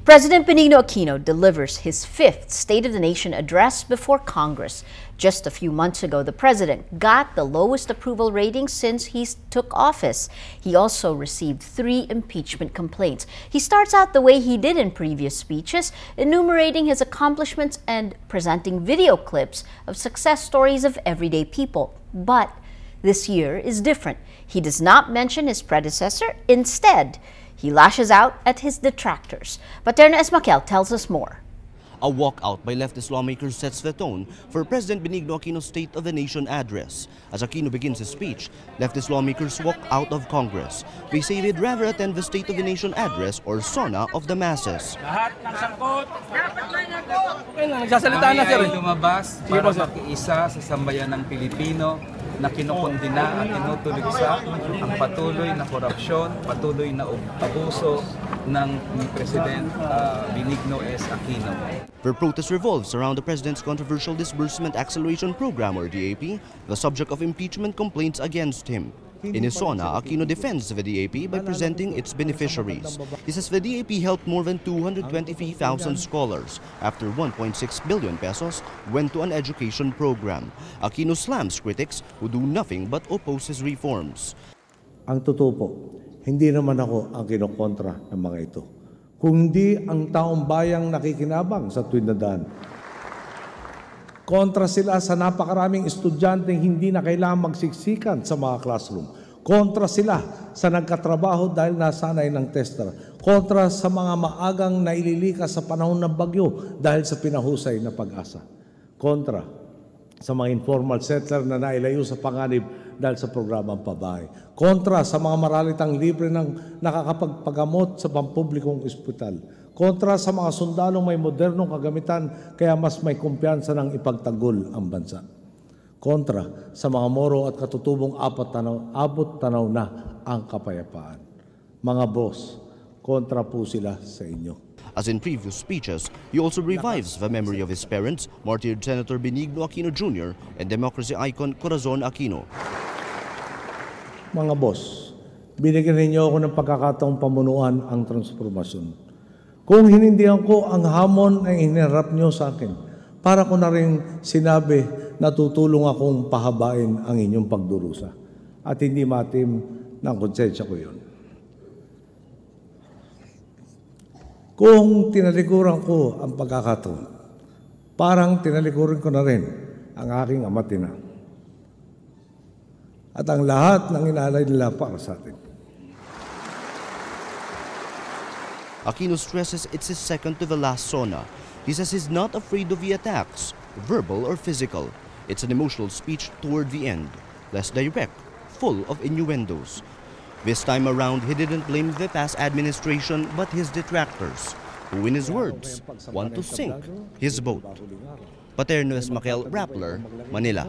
President Benigno Aquino delivers his fifth State of the Nation address before Congress. Just a few months ago, the president got the lowest approval rating since he took office. He also received 3 impeachment complaints. He starts out the way he did in previous speeches, enumerating his accomplishments and presenting video clips of success stories of everyday people. But this year is different. He does not mention his predecessor. Instead, he lashes out at his detractors. Paterno Esmaquel tells us more. A walkout by leftist lawmakers sets the tone for President Benigno Aquino's State of the Nation address. As Aquino begins his speech, leftist lawmakers walk out of Congress. They say they'd rather attend the State of the Nation address or SONA of the masses. Lahat ng sangkot, nagsasalita na sir. Lumabas para makiisa sa sambayan ng Pilipino na kinukondina at tinutuligsa ang patuloy na korupsyon, patuloy na abuso ng President Benigno S. Aquino. The protest revolves around the President's controversial Disbursement Acceleration Program or DAP, the subject of impeachment complaints against him. In his SONA, Aquino defends the DAP by presenting its beneficiaries. He says the DAP helped more than 223,000 scholars after 1.6 billion pesos went to an education program. Aquino slams critics who do nothing but oppose his reforms. Ang totoo po, hindi naman ako ang kinokontra ng mga ito, kundi ang taong bayang nakikinabang sa tuwid na daan. Kontra sila sa napakaraming estudyanteng hindi na kailangang magsiksikan sa mga classroom. Kontra sila sa nagkatrabaho dahil nasanay ng tester. Kontra sa mga maagang naililikas sa panahon ng bagyo dahil sa pinahusay na pag-asa. Kontra sa mga informal settler na nailayo sa panganib dahil sa programang pabahay. Kontra sa mga maralitang libre ng nakakapagpagamot sa pampublikong ospital. Kontra sa mga sundalong may modernong kagamitan kaya mas may kumpiyansa ng ipagtanggol ang bansa. Kontra sa mga moro at katutubong abot tanaw na ang kapayapaan. Mga boss, kontra po sila sa inyo. As in previous speeches, he also revives the memory of his parents, martyred Senator Benigno Aquino Jr. and democracy icon Corazon Aquino. Mga boss, binigyan ninyo ako ng pagkakataong pamunuan ang transformasyon. Kung hinindihan ko ang hamon na inirap nyo sa akin, para ko na rin sinabi na tutulong akong pahabain ang inyong pagdurusa. At hindi matim ng konsensya ko yun. Kung tinalikuran ko ang pagkakataon, parang tinalikuran ko na rin ang aking amatina. At ang lahat ng inalay nila para sa atin. Aquino stresses it's his second to the last SONA. He says he's not afraid of the attacks, verbal or physical. It's an emotional speech toward the end, less direct, full of innuendos. This time around, he didn't blame the past administration but his detractors, who in his words, want to sink his boat. Paterno Esmaquel, Rappler, Manila.